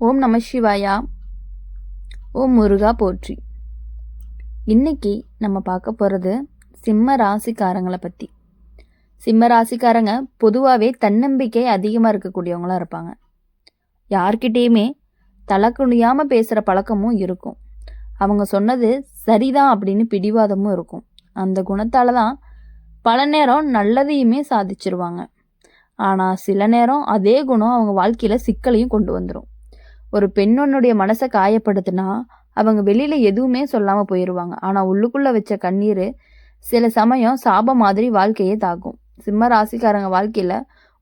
ஓம் நம சிவாயா. ஓம் முருகா போற்றி. இன்னைக்கு நம்ம பார்க்க போகிறது சிம்ம ராசிக்காரங்களை பற்றி. சிம்ம ராசிக்காரங்க பொதுவாகவே தன்னம்பிக்கை அதிகமாக இருக்கக்கூடியவங்களாக இருப்பாங்க. யார்கிட்டேயுமே தலை குனியாமல் பேசுகிற பழக்கமும் இருக்கும். அவங்க சொன்னது சரிதான் அப்படின்னு பிடிவாதமும் இருக்கும். அந்த குணத்தால் தான் பல நேரம் நல்லதையுமே சாதிச்சிருவாங்க. ஆனால் சில நேரம் அதே குணம் அவங்க வாழ்க்கையில் சிக்கலையும் கொண்டு வந்துடும். ஒரு பெண்ணொன்னுடைய மனசை காயப்படுத்தினா அவங்க வெளியில எதுவுமே சொல்லாம போயிடுவாங்க. ஆனா உள்ளுக்குள்ள வச்ச கண்ணீர் சில சமயம் சாபம் மாதிரி வாழ்க்கையே தாக்கும். சிம்ம ராசிக்காரங்க வாழ்க்கையில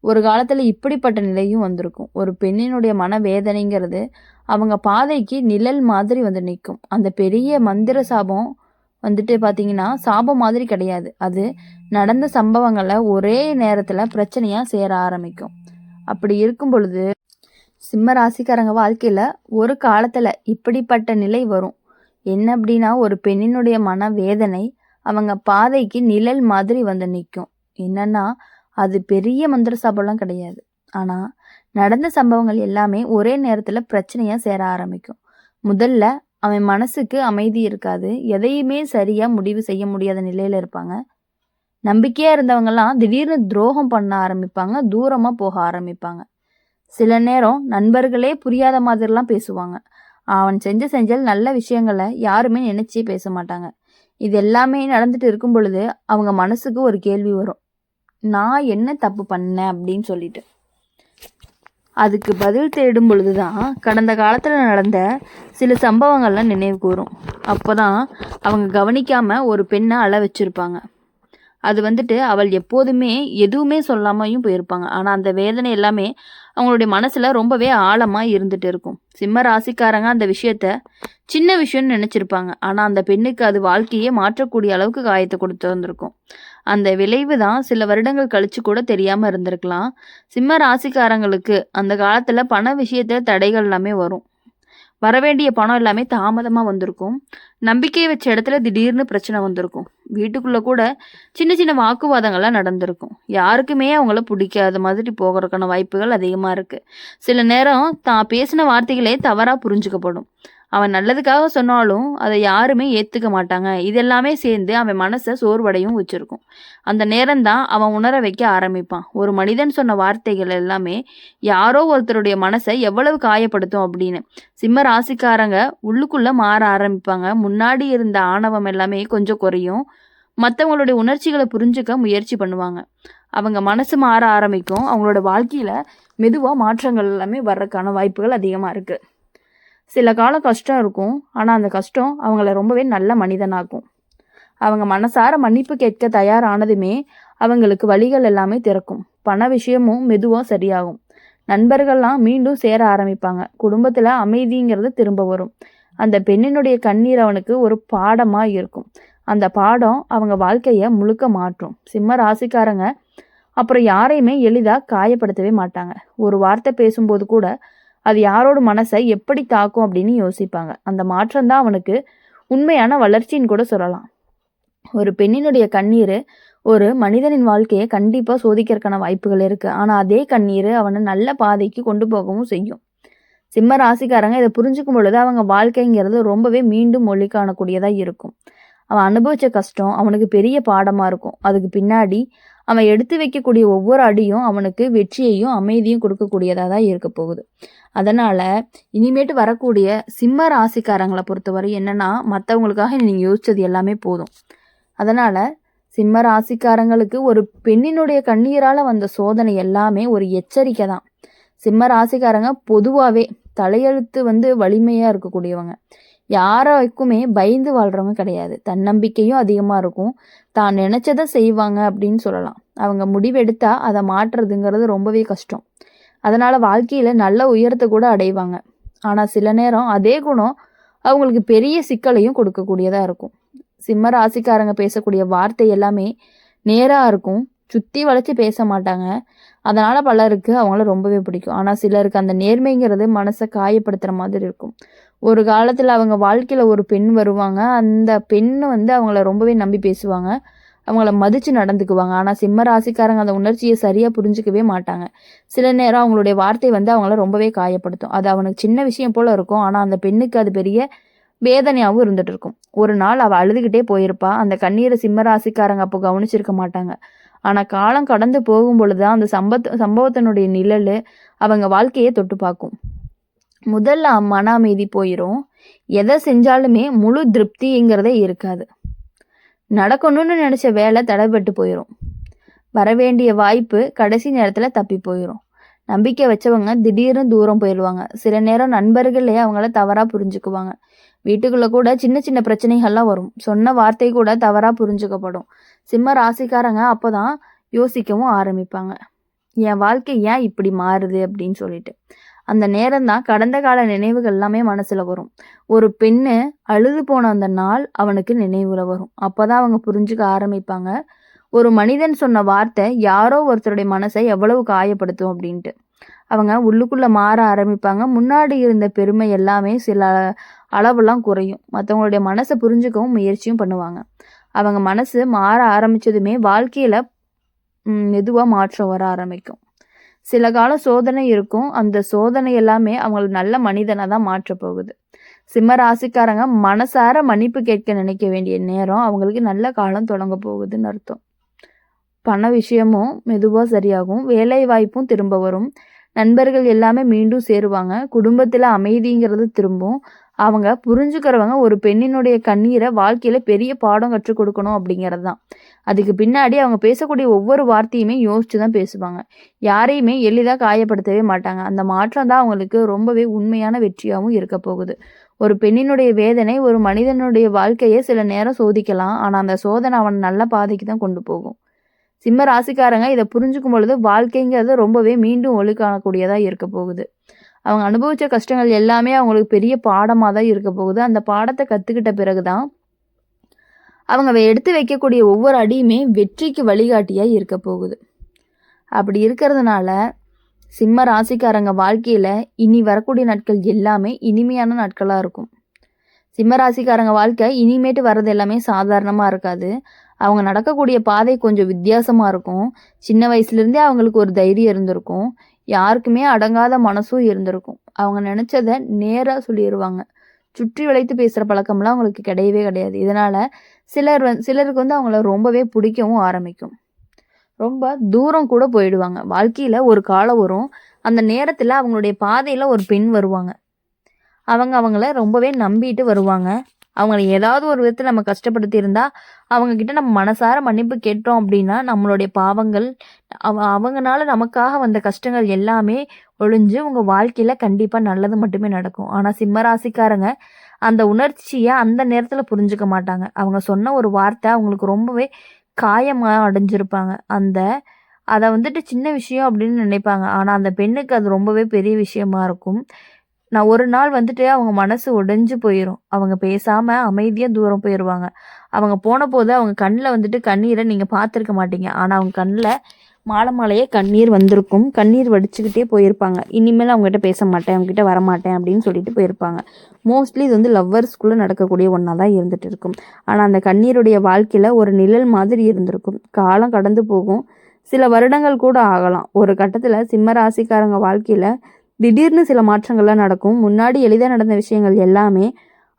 ஒரு காலத்துல இப்படிப்பட்ட நிலையும் வந்திருக்கும். ஒரு பெண்ணினுடைய மன வேதனைங்கிறது அவங்க பாதைக்கு நிழல் மாதிரி வந்து நிற்கும். அந்த பெரிய மந்திர சாபம் பாத்தீங்கன்னா சாபம் மாதிரி கிடையாது. அது நடந்த சம்பவங்களை ஒரே நேரத்துல பிரச்சனையா சேர ஆரம்பிக்கும். அப்படி இருக்கும் பொழுது சிம்ம ராசிக்காரங்க வாழ்க்கையில ஒரு காலத்துல இப்படிப்பட்ட நிலை வரும். என்ன அப்படின்னா, ஒரு பெண்ணினுடைய மன வேதனை அவங்க பாதைக்கு நிழல் மாதிரி வந்து நிற்கும். என்னன்னா, அது பெரிய மந்திர சாபம்லாம் கிடையாது. ஆனா நடந்த சம்பவங்கள் எல்லாமே ஒரே நேரத்துல பிரச்சனையா சேர ஆரம்பிக்கும். முதல்ல அவன் மனசுக்கு அமைதி இருக்காது. எதையுமே சரியா முடிவு செய்ய முடியாத நிலையில இருப்பாங்க. நம்பிக்கையா இருந்தவங்கெல்லாம் திடீர்னு துரோகம் பண்ண ஆரம்பிப்பாங்க. தூரமா போக ஆரம்பிப்பாங்க. சில நேரம் நண்பர்களே புரியாத மாதிரிலாம் பேசுவாங்க. அவன் செஞ்சல் நல்ல விஷயங்களை யாருமே நினைச்சே பேச மாட்டாங்க. இது எல்லாமே நடந்துட்டு இருக்கும் பொழுது அவங்க மனசுக்கு ஒரு கேள்வி வரும், நான் என்ன தப்பு பண்ணேன் அப்படின்னு சொல்லிட்டு. அதுக்கு பதில் தேடும் பொழுதுதான் கடந்த காலத்துல நடந்த சில சம்பவங்கள்லாம் நினைவு கூறும். அப்போதான் அவங்க கவனிக்காம ஒரு பெண்ணை அழ வச்சிருப்பாங்க. அது அவள் எப்போதுமே எதுவுமே சொல்லாமையும் போயிருப்பாங்க. ஆனால் அந்த வேதனை எல்லாமே அவங்களுடைய மனசுல ரொம்பவே ஆழமாக இருந்துட்டு இருக்கும். சிம்ம ராசிக்காரங்க அந்த விஷயத்த சின்ன விஷயம்னு நினைச்சிருப்பாங்க. ஆனால் அந்த பெண்ணுக்கு அது வாழ்க்கையே மாற்றக்கூடிய அளவுக்கு காயத்தை கொடுத்து வந்திருக்கும். அந்த விளைவு தான் சில வருடங்கள் கழிச்சு கூட தெரியாம இருந்திருக்கலாம். சிம்ம ராசிக்காரங்களுக்கு அந்த காலத்துல பண விஷயத்துல தடைகள் எல்லாமே வரும். வரவேண்டிய பணம் எல்லாமே தாமதமாக வந்திருக்கும். நம்பிக்கையை வச்ச இடத்துல திடீர்னு பிரச்சனை வந்திருக்கும். வீட்டுக்குள்ளே கூட சின்ன சின்ன வாக்குவாதங்கள்லாம் நடந்திருக்கும். யாருக்குமே அவங்கள பிடிக்காத மாதிரி போகிறதுக்கான வாய்ப்புகள் அதிகமாக இருக்குது. சில நேரம் தான் பேசின வார்த்தைகளே தவறாக புரிஞ்சுக்கப்படும். அவன் நல்லதுக்காக சொன்னாலும் அதை யாருமே ஏற்றுக்க மாட்டாங்க. இதெல்லாமே சேர்ந்து அவன் மனசை சோர்வடையும் வச்சிருக்கும். அந்த நேரம்தான் அவன் உணர வைக்க ஆரம்பிப்பான். ஒரு மனிதன் சொன்ன வார்த்தைகள் எல்லாமே யாரோ ஒருத்தருடைய மனசை எவ்வளவு காயப்படுத்தும் அப்படின்னு. சிம்ம ராசிக்காரங்க உள்ளுக்குள்ள மாற ஆரம்பிப்பாங்க. முன்னாடி இருந்த ஆணவம் எல்லாமே கொஞ்சம் குறையும். மற்றவங்களுடைய உணர்ச்சிகளை புரிஞ்சுக்க முயற்சி பண்ணுவாங்க. அவங்க மனசு மாற ஆரம்பிக்கும். அவங்களோட வாழ்க்கையில மெதுவாக மாற்றங்கள் எல்லாமே வர்றதுக்கான வாய்ப்புகள் அதிகமாக இருக்கு. சில காலம் கஷ்டம் இருக்கும். ஆனால் அந்த கஷ்டம் அவங்கள ரொம்பவே நல்ல மனிதனாக்கும். அவங்க மனசார மன்னிப்பு கேட்க தயாரானதுமே அவங்களுக்கு வழிகள் எல்லாமே திறக்கும். பண விஷயமும் மெதுவாக சரியாகும். நண்பர்கள்லாம் மீண்டும் சேர ஆரம்பிப்பாங்க. குடும்பத்தில் அமைதிங்கிறது திரும்ப வரும். அந்த பெண்ணினுடைய கண்ணீர் அவனுக்கு ஒரு பாடமாக இருக்கும். அந்த பாடம் அவங்க வாழ்க்கையை முழுக்க மாற்றும். சிம்ம ராசிக்காரங்க அப்புறம் யாரையுமே எளிதாக காயப்படுத்தவே மாட்டாங்க. ஒரு வார்த்தை பேசும்போது கூட அது யாரோட மனசை எப்படி தாக்கும் அப்படின்னு யோசிப்பாங்க. அந்த மாற்றம் தான் அவனுக்கு உண்மையான வளர்ச்சின்னு கூட சொல்லலாம். ஒரு பெண்ணினுடைய கண்ணீர் ஒரு மனிதனின் வாழ்க்கையை கண்டிப்பாக சோதிக்கிறதுக்கான வாய்ப்புகள் இருக்குது. ஆனால் அதே கண்ணீர் அவனை நல்ல பாதைக்கு கொண்டு போகவும் செய்யும். சிம்ம ராசிக்காரங்க இதை புரிஞ்சுக்கும் பொழுது அவங்க வாழ்க்கைங்கிறது ரொம்பவே மீண்டும் மொழி காணக்கூடியதாக இருக்கும். அவன் அனுபவித்த கஷ்டம் அவனுக்கு பெரிய பாடமாக இருக்கும். அதுக்கு பின்னாடி அவன் எடுத்து வைக்கக்கூடிய ஒவ்வொரு அடியும் அவனுக்கு வெற்றியையும் அமைதியும் கொடுக்கக்கூடியதாக தான் இருக்க போகுது. அதனால் இனிமேட்டு வரக்கூடிய சிம்ம ராசிக்காரங்களை பொறுத்தவரை என்னென்னா, மற்றவங்களுக்காக நீங்கள் யோசித்தது எல்லாமே போதும். அதனால் சிம்ம ராசிக்காரங்களுக்கு ஒரு பெண்ணினுடைய கண்ணீரால் வந்த சோதனை எல்லாமே ஒரு எச்சரிக்கை தான். சிம்ம ராசிக்காரங்க பொதுவாகவே தலையெழுத்து வலிமையாக இருக்கக்கூடியவங்க. யாருக்குமே பயந்து வாழ்கிறவங்க கிடையாது. தன்னம்பிக்கையும் அதிகமாக இருக்கும். தான் நினச்சதை செய்வாங்க அப்படின்னு சொல்லலாம். அவங்க முடிவெடுத்தா அதை மாற்றுறதுங்கிறது ரொம்பவே கஷ்டம். அதனால் வாழ்க்கையில் நல்ல உயரத்தை கூட அடைவாங்க. ஆனால் சில நேரம் அதே குணம் அவங்களுக்கு பெரிய சிக்கலையும் கொடுக்கக்கூடியதாக இருக்கும். சிம்ம ராசிக்காரங்க பேசக்கூடிய வார்த்தை எல்லாமே நேராக இருக்கும். சுற்றி வளைச்சி பேச மாட்டாங்க. அதனால் பலருக்கு அவங்கள ரொம்பவே பிடிக்கும். ஆனால் சிலருக்கு அந்த நேர்மைங்கிறது மனசை காயப்படுத்துகிற மாதிரி இருக்கும். ஒரு காலத்தில் அவங்க வாழ்க்கையில் ஒரு பெண் வருவாங்க. அந்த பெண் அவங்கள ரொம்பவே நம்பி பேசுவாங்க. அவங்கள மதித்து நடந்துக்குவாங்க. ஆனால் சிம்ம ராசிக்காரங்க அந்த உணர்ச்சியை சரியாக புரிஞ்சிக்கவே மாட்டாங்க. சில நேரம் அவங்களுடைய வார்த்தை வந்து அவங்கள ரொம்பவே காயப்படுத்தும். அது அவனுக்கு சின்ன விஷயம் போல் இருக்கும், ஆனால் அந்த பெண்ணுக்கு அது பெரிய வேதனையாகவும் இருந்துட்டு இருக்கும். ஒரு நாள் அவள் அழுதுகிட்டே போயிருப்பா. அந்த கண்ணீரை சிம்ம ராசிக்காரங்க அப்போ கவனிச்சிருக்க மாட்டாங்க. ஆனால் காலம் கடந்து போகும் பொழுது தான் அந்த சம்பவத்தினுடைய நிழல் அவங்க வாழ்க்கையை தொட்டு பார்க்கும். முதல்ல மன அமைதி போயிடும். எதை செஞ்சாலுமே முழு திருப்திங்கிறதே இருக்காது. நடக்கணும்னு நினச்ச வேலை தடைபட்டு போயிடும். வரவேண்டிய வாய்ப்பு கடைசி நேரத்தில் தப்பி போயிடும். நம்பிக்கை வச்சவங்க திடீர்னு தூரம் போயிடுவாங்க. சில நேரம் நண்பர்களே அவங்கள தவறாக புரிஞ்சுக்குவாங்க. வீட்டுக்குள்ளே கூட சின்ன சின்ன பிரச்சனைகள்லாம் வரும். சொன்ன வார்த்தை கூட தவறாக புரிஞ்சுக்கப்படும். சிம்ம ராசிக்காரங்க அப்போ தான் யோசிக்கவும் ஆரம்பிப்பாங்க, என் வாழ்க்கை ஏன் இப்படி மாறுது அப்படின்னு சொல்லிட்டு. அந்த நேரம் தான் கடந்த கால நினைவுகள் எல்லாமே மனசில் வரும். ஒரு பெண்ணு அழுது போன அந்த நாள் அவனுக்கு நினைவுல வரும். அப்போ தான் அவங்க புரிஞ்சுக்க ஆரம்பிப்பாங்க, ஒரு மனிதன் சொன்ன வார்த்தை யாரோ ஒருத்தருடைய மனசை எவ்வளவு காயப்படுத்தும் அப்படின்ட்டு. அவங்க உள்ளுக்குள்ளே மாற ஆரம்பிப்பாங்க. முன்னாடி இருந்த பெருமை எல்லாமே சில அளவுலாம் குறையும். மற்றவங்களுடைய மனசை புரிஞ்சுக்கவும் முயற்சியும் பண்ணுவாங்க. அவங்க மனசு மாற ஆரம்பித்ததுமே வாழ்க்கையில் மெதுவாக மாற்றம் வர ஆரம்பிக்கும். சில காலம் சோதனை இருக்கும். அந்த சோதனை எல்லாமே அவங்களுக்கு நல்ல மனிதனாக தான் மாற்ற போகுது. சிம்ம ராசிக்காரங்க மனசார மன்னிப்பு கேட்க நினைக்க வேண்டிய நேரம் அவங்களுக்கு நல்ல காலம் தொடங்க போகுதுன்னு அர்த்தம். பண விஷயமும் மெதுவாக சரியாகும். வேலை வாய்ப்பும் திரும்ப வரும். நண்பர்கள் எல்லாமே மீண்டும் சேருவாங்க. குடும்பத்தில் அமைதிங்கிறது திரும்பும். அவங்க புரிஞ்சுக்கிறவங்க ஒரு பெண்ணினுடைய கண்ணீரை வாழ்க்கையில் பெரிய பாடம் கற்றுக் கொடுக்கணும் அப்படிங்கிறது தான். அதுக்கு பின்னாடி அவங்க பேசக்கூடிய ஒவ்வொரு வார்த்தையுமே யோசிச்சு தான் பேசுவாங்க. யாரையுமே எளிதாக காயப்படுத்தவே மாட்டாங்க. அந்த மாற்றம் தான் அவங்களுக்கு ரொம்பவே உண்மையான வெற்றியாகவும் இருக்க போகுது. ஒரு பெண்ணினுடைய வேதனை ஒரு மனிதனுடைய வாழ்க்கையை சில நேரம் சோதிக்கலாம். ஆனால் அந்த சோதனை அவன் நல்ல பாதைக்கு தான் கொண்டு போகும். சிம்ம ராசிக்காரங்க இதை புரிஞ்சுக்கும் பொழுது வாழ்க்கைங்கிறது ரொம்பவே மீண்டும் ஒளி காணக்கூடியதாக இருக்க போகுது. அவங்க அனுபவித்த கஷ்டங்கள் எல்லாமே அவங்களுக்கு பெரிய பாடமாக தான் இருக்க போகுது. அந்த பாடத்தை கற்றுக்கிட்ட பிறகு தான் அவங்க எடுத்து வைக்கக்கூடிய ஒவ்வொரு அடியுமே வெற்றிக்கு வழிகாட்டியாக இருக்க போகுது. அப்படி இருக்கிறதுனால சிம்ம ராசிக்காரங்க வாழ்க்கையில் இனி வரக்கூடிய நாட்கள் எல்லாமே இனிமையான நாட்களாக இருக்கும். சிம்ம ராசிக்காரங்க வாழ்க்கை இனிமேட்டு வர்றது எல்லாமே சாதாரணமாக இருக்காது. அவங்க நடக்கக்கூடிய பாதை கொஞ்சம் வித்தியாசமாக இருக்கும். சின்ன வயசுலேருந்தே அவங்களுக்கு ஒரு தைரியம் இருந்திருக்கும். யாருக்குமே அடங்காத மனசும் இருந்திருக்கும். அவங்க நினச்சதை நேராக சொல்லிடுவாங்க. சுற்றி வளைத்து பேசுகிற பழக்கம்லாம் அவங்களுக்கு கிடையவே கிடையாது. இதனால் சிலருக்கு வந்து அவங்கள ரொம்பவே பிடிக்கவும் ஆரம்பிக்கும். ரொம்ப தூரம் கூட போயிடுவாங்க. வாழ்க்கையில் ஒரு காலம் வரும். அந்த நேரத்தில் அவங்களுடைய பாதையில் ஒரு பெண் வருவாங்க. அவங்கள ரொம்பவே நம்பிட்டு வருவாங்க. அவங்கள ஏதாவது ஒரு விதத்தில் நம்ம கஷ்டப்படுத்தி இருந்தால் அவங்கக்கிட்ட நம்ம மனசார மன்னிப்பு கேட்டோம் அப்படின்னா நம்மளுடைய பாவங்கள் அவங்கனால நமக்காக வந்த கஷ்டங்கள் எல்லாமே ஒழிஞ்சு உங்கள் வாழ்க்கையில் கண்டிப்பாக நல்லது மட்டுமே நடக்கும். ஆனால் சிம்மராசிக்காரங்க அந்த உணர்ச்சியை அந்த நேரத்தில் புரிஞ்சுக்க மாட்டாங்க. அவங்க சொன்ன ஒரு வார்த்தை அவங்களுக்கு ரொம்பவே காயமாக அடைஞ்சிருப்பாங்க. அதை வந்துட்டு சின்ன விஷயம் அப்படின்னு நினைப்பாங்க. ஆனால் அந்த பெண்ணுக்கு அது ரொம்பவே பெரிய விஷயமா இருக்கும். நான் ஒரு நாள் வந்துட்டு அவங்க மனசு உடைஞ்சு போயிடும். அவங்க பேசாமல் அமைதியாக தூரம் போயிடுவாங்க. அவங்க போன போது அவங்க கண்ணில் வந்துட்டு கண்ணீரை நீங்கள் பார்த்துருக்க மாட்டீங்க. ஆனால் அவங்க கண்ணில் மாலையே கண்ணீர் வந்திருக்கும். கண்ணீர் வடிச்சுக்கிட்டே போயிருப்பாங்க. இனிமேல் அவங்ககிட்ட பேச மாட்டேன், அவங்ககிட்ட வரமாட்டேன் அப்படின்னு சொல்லிட்டு போயிருப்பாங்க. மோஸ்ட்லி இது வந்து லவ்வர்ஸ்குள்ளே நடக்கக்கூடிய ஒன்றா தான் இருந்துகிட்டு இருக்கும். ஆனால் அந்த கண்ணீருடைய வாழ்க்கையில் ஒரு நிழல் மாதிரி இருந்திருக்கும். காலம் கடந்து போகும். சில வருடங்கள் கூட ஆகலாம். ஒரு கட்டத்தில் சிம்ம ராசிக்காரங்க வாழ்க்கையில் திடீர்னு சில மாற்றங்கள்லாம் நடக்கும். முன்னாடி எளிதாக நடந்த விஷயங்கள் எல்லாமே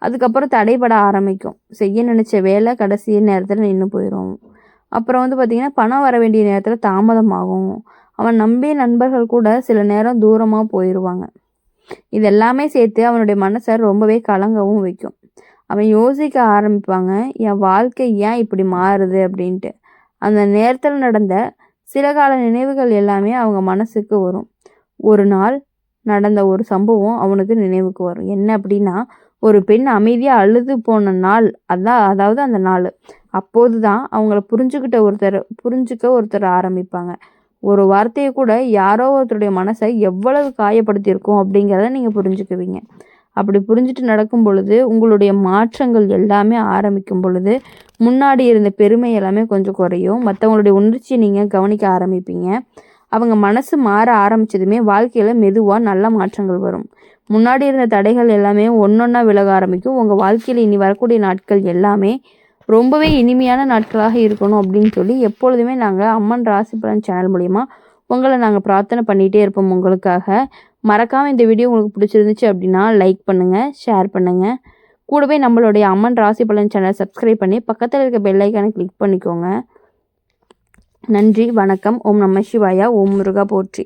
அதுக்கப்புறம் தடைபட ஆரம்பிக்கும். செய்ய நினச்ச வேலை கடைசி நேரத்தில் நின்று போயிடும். அப்புறம் வந்து பார்த்திங்கன்னா பணம் வர வேண்டிய நேரத்தில் தாமதமாகும். அவன் நம்பிய நண்பர்கள் கூட சில நேரம் தூரமாக போயிடுவாங்க. இது எல்லாமே சேர்த்து அவனுடைய மனசை ரொம்பவே கலங்கவும் வைக்கும். அவன் யோசிக்க ஆரம்பிப்பாங்க, என் வாழ்க்கை ஏன் இப்படி மாறுது அப்படின்ட்டு. அந்த நேரத்தில் நடந்த சில கால நினைவுகள் எல்லாமே அவங்க மனசுக்கு வரும். ஒரு நாள் நடந்த ஒரு சம்பவம் அவனுக்கு நினைவுக்கு வரும். என்ன அப்படின்னா, ஒரு பெண் அமைதியாக அழுது போன நாள். அதாவது அந்த நாள். அப்போது தான் அவங்கள புரிஞ்சுக்க ஒருத்தர் ஆரம்பிப்பாங்க. ஒரு வார்த்தையை கூட யாரோ ஒருத்தருடைய மனசை எவ்வளவு காயப்படுத்தியிருக்கோம் அப்படிங்கிறத நீங்கள் புரிஞ்சுக்குவீங்க. அப்படி புரிஞ்சுட்டு நடக்கும் பொழுது உங்களுடைய மாற்றங்கள் எல்லாமே ஆரம்பிக்கும் பொழுது முன்னாடி இருந்த பெருமை எல்லாமே கொஞ்சம் குறையும். மற்றவங்களுடைய உணர்ச்சியை நீங்கள் கவனிக்க ஆரம்பிப்பீங்க. அவங்க மனசு மாற ஆரம்பித்ததுமே வாழ்க்கையில் மெதுவாக நல்ல மாற்றங்கள் வரும். முன்னாடி இருந்த தடைகள் எல்லாமே ஒன்றொன்னா விலக ஆரம்பிக்கும். உங்கள் வாழ்க்கையில் இனி வரக்கூடிய நாட்கள் எல்லாமே ரொம்பவே இனிமையான நாட்களாக இருக்கணும் அப்படின்னு சொல்லி எப்பொழுதுமே நாங்கள் அம்மன் ராசி பலன் சேனல் மூலிமா உங்களை நாங்கள் பிரார்த்தனை பண்ணிகிட்டே இருப்போம் உங்களுக்காக. மறக்காமல் இந்த வீடியோ உங்களுக்கு பிடிச்சிருந்துச்சு அப்படின்னா லைக் பண்ணுங்கள், ஷேர் பண்ணுங்கள். கூடவே நம்மளுடைய அம்மன் ராசி பலன் சேனலை சப்ஸ்கிரைப் பண்ணி பக்கத்தில் இருக்க பெல் ஐக்கானை கிளிக் பண்ணிக்கோங்க. நன்றி, வணக்கம். ஓம் நம சிவாயா. ஓம் முருகா போற்றி.